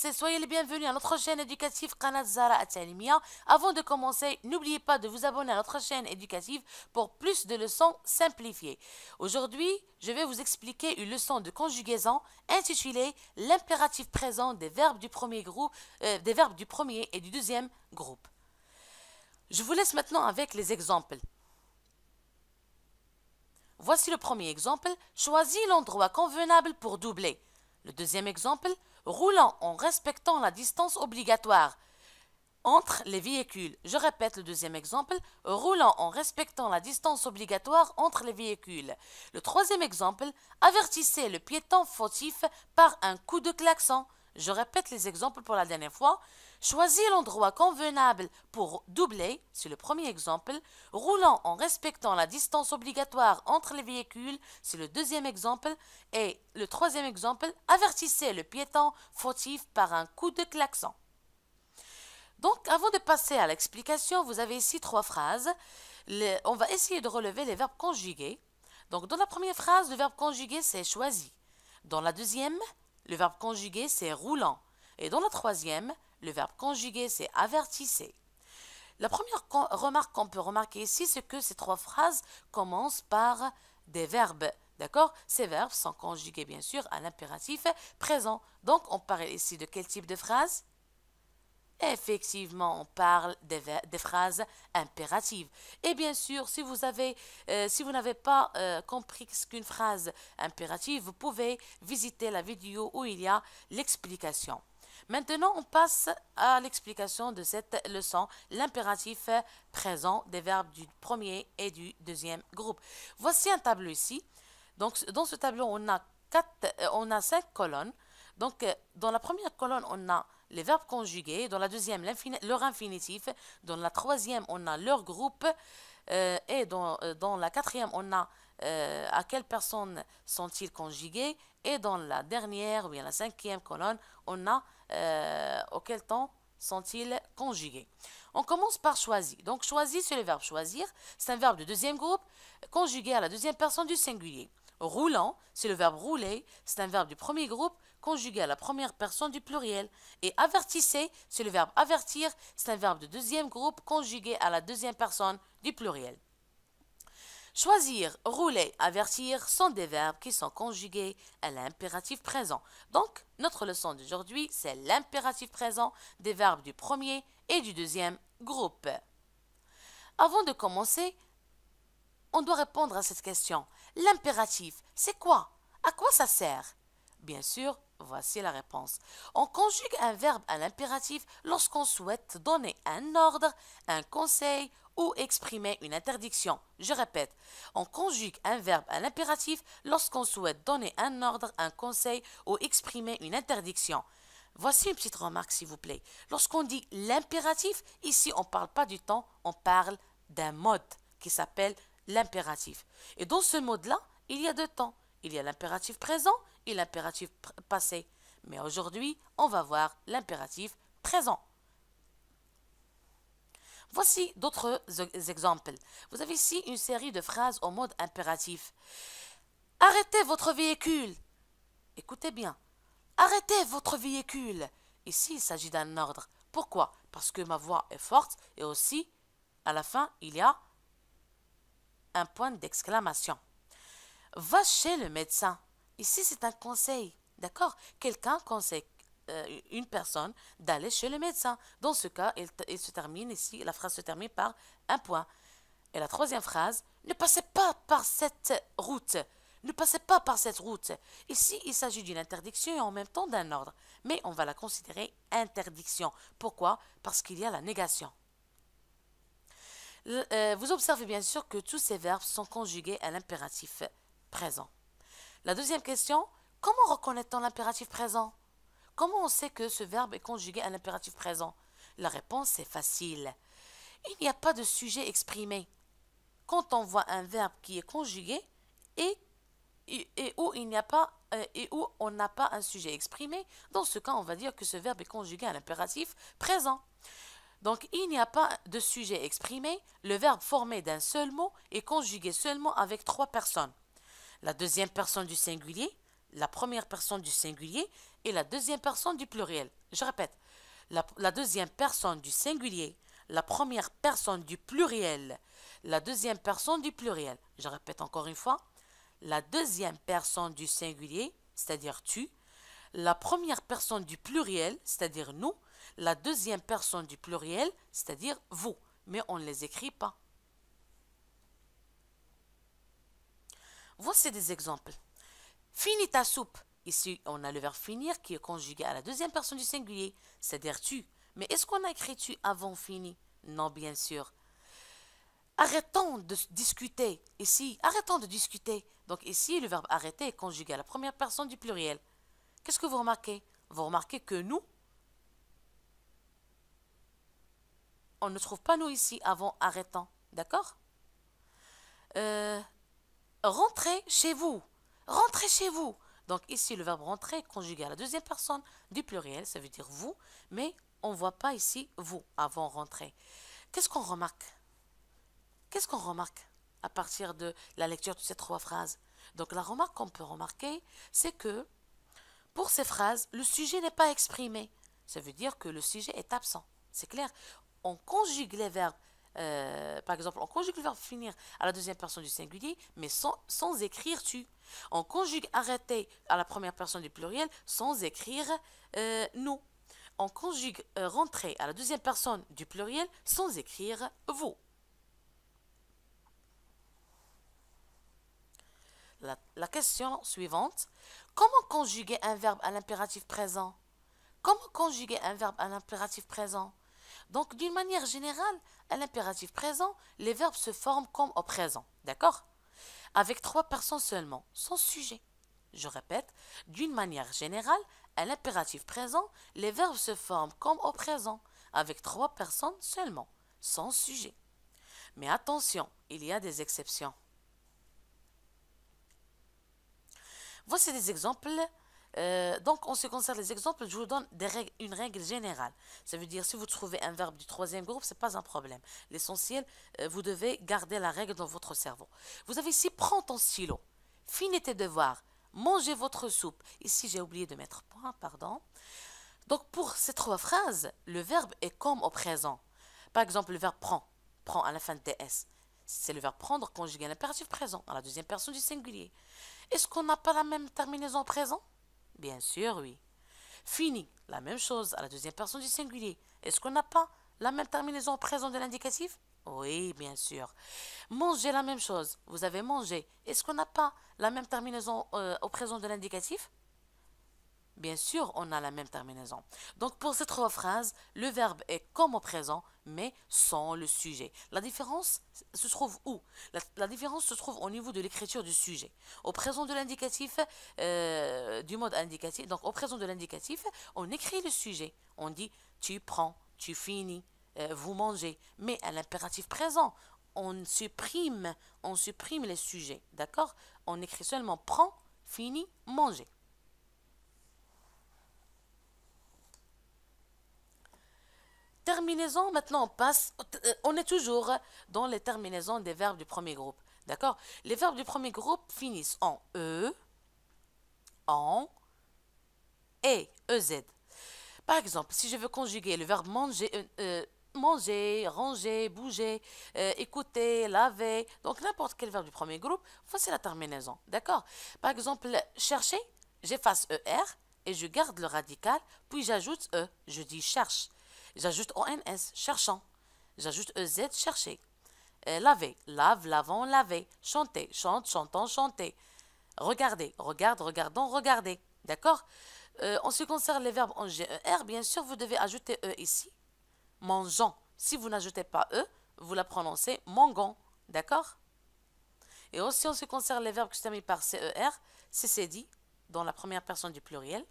tous et soyez les bienvenus à notre chaîne éducative Qanat Zahra At-Talimia. Avant de commencer, n'oubliez pas de vous abonner à notre chaîne éducative pour plus de leçons simplifiées. Aujourd'hui, je vais vous expliquer une leçon de conjugaison intitulée l'impératif présent des verbes du premier et du deuxième groupe. Je vous laisse maintenant avec les exemples. Voici le premier exemple. Choisis l'endroit convenable pour doubler. Le deuxième exemple, roulant en respectant la distance obligatoire entre les véhicules. Je répète le deuxième exemple, roulant en respectant la distance obligatoire entre les véhicules. Le troisième exemple, avertissez le piéton fautif par un coup de klaxon. Je répète les exemples pour la dernière fois. Choisis l'endroit convenable pour doubler, c'est le premier exemple. Roulant en respectant la distance obligatoire entre les véhicules, c'est le deuxième exemple. Et le troisième exemple, avertissez le piéton fautif par un coup de klaxon. Donc, avant de passer à l'explication, vous avez ici trois phrases. On va essayer de relever les verbes conjugués. Donc, dans la première phrase, le verbe conjugué, c'est choisi. Dans la deuxième, le verbe conjugué, c'est roulant. Et dans la troisième, le verbe conjugué, c'est avertissez. La première remarque qu'on peut remarquer ici, c'est que ces trois phrases commencent par des verbes. D'accord? Ces verbes sont conjugués, bien sûr, à l'impératif présent. Donc, on parle ici de quel type de phrase? Effectivement, on parle des phrases impératives. Et bien sûr, si vous n'avez pas compris ce qu'une phrase impérative, vous pouvez visiter la vidéo où il y a l'explication. Maintenant, on passe à l'explication de cette leçon, l'impératif présent des verbes du premier et du deuxième groupe. Voici un tableau ici. Donc, dans ce tableau, on a 5 colonnes. Donc, dans la première colonne, on a les verbes conjugués. Dans la deuxième, leur infinitif. Dans la troisième, on a leur groupe. Et dans la quatrième, on a à quelle personne sont-ils conjugués. Et dans la dernière, ou bien la cinquième colonne, on a auquel temps sont-ils conjugués. On commence par choisi. Donc, choisi, c'est le verbe choisir. C'est un verbe de deuxième groupe, conjugué à la deuxième personne du singulier. Roulant, c'est le verbe rouler. C'est un verbe du premier groupe, conjugué à la première personne du pluriel. Et avertissez, c'est le verbe avertir. C'est un verbe de deuxième groupe, conjugué à la deuxième personne du pluriel. Choisir, rouler, avertir sont des verbes qui sont conjugués à l'impératif présent. Donc, notre leçon d'aujourd'hui, c'est l'impératif présent des verbes du premier et du deuxième groupe. Avant de commencer, on doit répondre à cette question. L'impératif, c'est quoi? À quoi ça sert? Bien sûr, voici la réponse. On conjugue un verbe à l'impératif lorsqu'on souhaite donner un ordre, un conseil ou exprimer une interdiction. Je répète, on conjugue un verbe à l'impératif lorsqu'on souhaite donner un ordre, un conseil ou exprimer une interdiction. Voici une petite remarque, s'il vous plaît. Lorsqu'on dit l'impératif, ici, on ne parle pas du temps, on parle d'un mode qui s'appelle l'impératif. Et dans ce mode-là, il y a deux temps. Il y a l'impératif présent et l'impératif passé. Mais aujourd'hui, on va voir l'impératif présent. Voici d'autres exemples. Vous avez ici une série de phrases au mode impératif. Arrêtez votre véhicule. Écoutez bien. Arrêtez votre véhicule. Ici, il s'agit d'un ordre. Pourquoi? Parce que ma voix est forte et aussi, à la fin, il y a un point d'exclamation. Va chez le médecin. Ici, c'est un conseil. D'accord? Quelqu'un conseille une personne d'aller chez le médecin. Dans ce cas, il se termine ici, la phrase se termine par un point. Et la troisième phrase, ne passez pas par cette route. Ne passez pas par cette route. Ici, il s'agit d'une interdiction et en même temps d'un ordre. Mais on va la considérer interdiction. Pourquoi? Parce qu'il y a la négation. Vous observez bien sûr que tous ces verbes sont conjugués à l'impératif présent. La deuxième question, comment reconnaît-on l'impératif présent? Comment on sait que ce verbe est conjugué à l'impératif présent? La réponse est facile. Il n'y a pas de sujet exprimé. Quand on voit un verbe qui est conjugué et où il n'y a pas et où on n'a pas un sujet exprimé, dans ce cas, on va dire que ce verbe est conjugué à l'impératif présent. Donc, il n'y a pas de sujet exprimé. Le verbe formé d'un seul mot est conjugué seulement avec trois personnes. La deuxième personne du singulier, la première personne du singulier et la deuxième personne du pluriel. Je répète, la deuxième personne du singulier, la première personne du pluriel, la deuxième personne du pluriel. Je répète encore une fois, la deuxième personne du singulier, c'est-à-dire tu, la première personne du pluriel, c'est-à-dire nous, la deuxième personne du pluriel, c'est-à-dire vous. Mais on ne les écrit pas. Voici des exemples. Finis ta soupe. Ici, on a le verbe finir qui est conjugué à la deuxième personne du singulier, c'est-à-dire tu. Mais est-ce qu'on a écrit tu avant fini? Non, bien sûr. Arrêtons de discuter. Ici, arrêtons de discuter. Donc ici, le verbe arrêter est conjugué à la première personne du pluriel. Qu'est-ce que vous remarquez? Vous remarquez que nous, on ne trouve pas nous ici avant arrêtant. D'accord? Rentrez chez vous. Rentrez chez vous. Donc ici, le verbe rentrer est conjugué à la deuxième personne du pluriel, ça veut dire vous, mais on ne voit pas ici vous avant rentrer. Qu'est-ce qu'on remarque? Qu'est-ce qu'on remarque à partir de la lecture de ces trois phrases? Donc la remarque qu'on peut remarquer, c'est que pour ces phrases, le sujet n'est pas exprimé. Ça veut dire que le sujet est absent. C'est clair. On conjugue les verbes. Par exemple, on conjugue le verbe finir à la deuxième personne du singulier, mais sans écrire tu. On conjugue arrêter à la première personne du pluriel sans écrire nous. On conjugue rentrer à la deuxième personne du pluriel sans écrire vous. La question suivante. Comment conjuguer un verbe à l'impératif présent? Comment conjuguer un verbe à l'impératif présent? Donc, d'une manière générale, à l'impératif présent, les verbes se forment comme au présent. D'accord? Avec trois personnes seulement, sans sujet. Je répète, d'une manière générale, à l'impératif présent, les verbes se forment comme au présent, avec trois personnes seulement, sans sujet. Mais attention, il y a des exceptions. Voici des exemples. Donc, en ce qui concerne les exemples, je vous donne une règle générale. Ça veut dire, si vous trouvez un verbe du troisième groupe, ce n'est pas un problème. L'essentiel, vous devez garder la règle dans votre cerveau. Vous avez ici, prends ton stylo, finis tes devoirs, mangez votre soupe. Ici, j'ai oublié de mettre point, pardon. Donc, pour ces trois phrases, le verbe est comme au présent. Par exemple, le verbe prend, prend à la fin de TS. C'est le verbe prendre conjugué à l'impératif présent, à la deuxième personne du singulier. Est-ce qu'on n'a pas la même terminaison présent? Bien sûr, oui. Fini, la même chose à la deuxième personne du singulier. Est-ce qu'on n'a pas la même terminaison présent de l'indicatif? Oui, bien sûr. Manger, la même chose. Vous avez mangé. Est-ce qu'on n'a pas la même terminaison au présent de l'indicatif? Bien sûr, on a la même terminaison. Donc, pour ces trois phrases, le verbe est comme au présent, mais sans le sujet. La différence se trouve où? La différence se trouve au niveau de l'écriture du sujet. Au présent de l'indicatif, du mode indicatif, donc au présent de l'indicatif, on écrit le sujet. On dit tu prends, tu finis, vous mangez. Mais à l'impératif présent, on supprime les sujets. D'accord? On écrit seulement prends, finis, manger. Terminaison, maintenant on passe, on est toujours dans les terminaisons des verbes du premier groupe. D'accord? Les verbes du premier groupe finissent en E, en, et, EZ. Par exemple, si je veux conjuguer le verbe manger, manger, ranger, bouger, écouter, laver, donc n'importe quel verbe du premier groupe, voici la terminaison. D'accord? Par exemple, chercher, j'efface ER et je garde le radical, puis j'ajoute E, je dis cherche. J'ajoute ONS, cherchant. J'ajoute EZ, chercher. Laver, lave, lavons, laver. Chanter, chante, chantant, chanter. Regarder, regarde, regardons, regarder. D'accord? En ce qui concerne les verbes en GER, bien sûr, vous devez ajouter E ici. Mangeant. Si vous n'ajoutez pas E, vous la prononcez mangon. D'accord? Et aussi, en ce qui concerne les verbes qui se terminent par CER, c'est dit, dans la première personne du pluriel.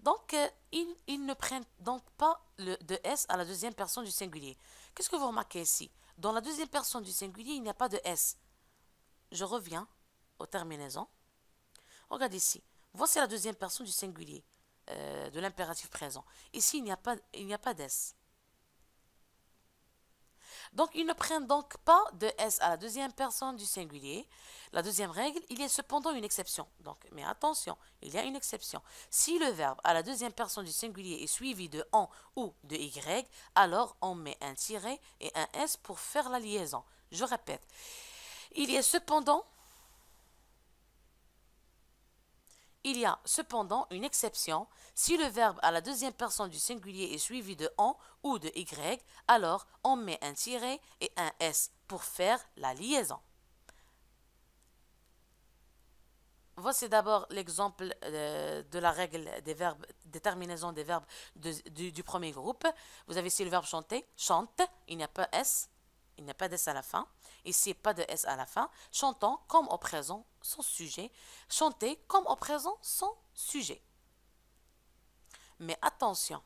Donc, ils ne prennent donc pas de S à la deuxième personne du singulier. Qu'est-ce que vous remarquez ici? Dans la deuxième personne du singulier, il n'y a pas de S. Je reviens aux terminaisons. Regarde ici. Voici la deuxième personne du singulier, de l'impératif présent. Ici, il n'y a pas d'S. Donc, ils ne prennent donc pas de S à la deuxième personne du singulier. La deuxième règle, il y a cependant une exception. Donc, mais attention, il y a une exception. Si le verbe à la deuxième personne du singulier est suivi de en ou de y, alors on met un tiret et un S pour faire la liaison. Je répète, il y a cependant une exception. Si le verbe à la deuxième personne du singulier est suivi de en ou de y, alors on met un tiret et un S pour faire la liaison. Voici d'abord l'exemple de la règle des verbes, des terminaisons des verbes du premier groupe. Vous avez ici le verbe chanter, chante, il n'y a pas S, il n'y a pas d'S à la fin. Ici, pas de S à la fin. Chantons comme au présent sans sujet. Chanter comme au présent sans sujet. Mais attention,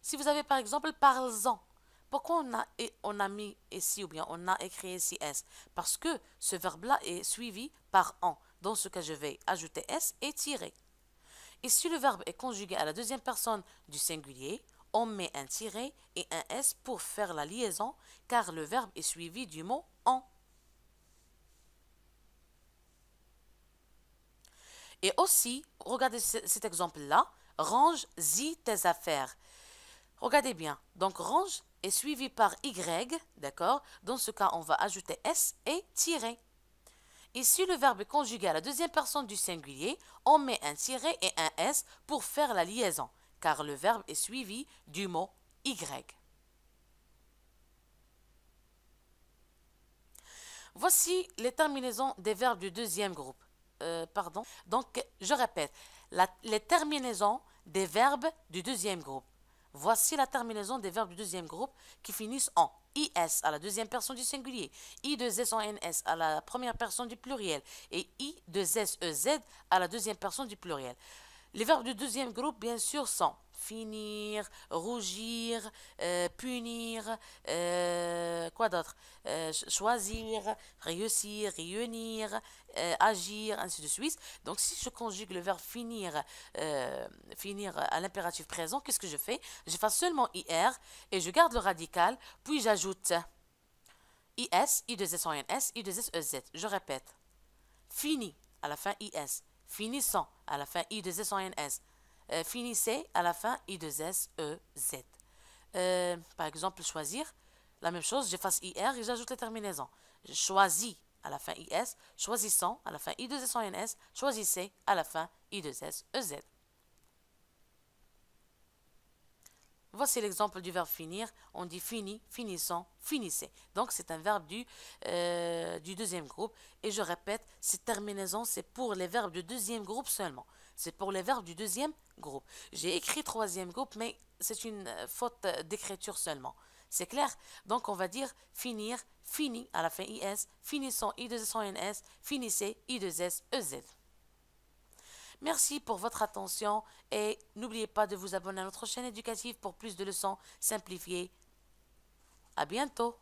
si vous avez par exemple parle-en, pourquoi on a mis ici ou bien on a écrit ici S? Parce que ce verbe-là est suivi par en. Dans ce cas, je vais ajouter S et tirer. Et si le verbe est conjugué à la deuxième personne du singulier, on met un tiret et un S pour faire la liaison, car le verbe est suivi du mot en. Et aussi, regardez cet exemple-là, range-y tes affaires. Regardez bien, donc range est suivi par Y, d'accord? Dans ce cas, on va ajouter S et tirer. Et si le verbe est conjugué à la deuxième personne du singulier, on met un tiret et un S pour faire la liaison, car le verbe est suivi du mot Y. Voici les terminaisons des verbes du deuxième groupe. Donc, je répète, les terminaisons des verbes du deuxième groupe. Voici la terminaison des verbes du deuxième groupe qui finissent en IS à la deuxième personne du singulier, I2S en NS à la première personne du pluriel et I2SEZ à la deuxième personne du pluriel. Les verbes du deuxième groupe, bien sûr, sont finir, rougir, punir, quoi d'autre, choisir, réussir, réunir, agir, ainsi de suite. Donc, si je conjugue le verbe finir, finir à l'impératif présent, qu'est-ce que je fais? Je fais seulement IR et je garde le radical, puis j'ajoute IS, I2S en NS, I2SEZ. Je répète. Fini, à la fin IS. Finissant, à la fin I2S en NS. Finissez, à la fin I2SEZ. Par exemple, choisir, la même chose, j'efface IR et j'ajoute les terminaisons. Choisis, à la fin IS. Choisissant, à la fin I2S en NS. Choisissez, à la fin I2SEZ. Voici l'exemple du verbe finir. On dit fini, finissant, finissez. Donc, c'est un verbe du deuxième groupe. Et je répète, cette terminaison, c'est pour les verbes du deuxième groupe seulement. C'est pour les verbes du deuxième groupe. J'ai écrit troisième groupe, mais c'est une faute d'écriture seulement. C'est clair? Donc, on va dire finir, fini à la fin IS, finissant I2S en NS, finissez I2S EZ. Merci pour votre attention et n'oubliez pas de vous abonner à notre chaîne éducative pour plus de leçons simplifiées. À bientôt!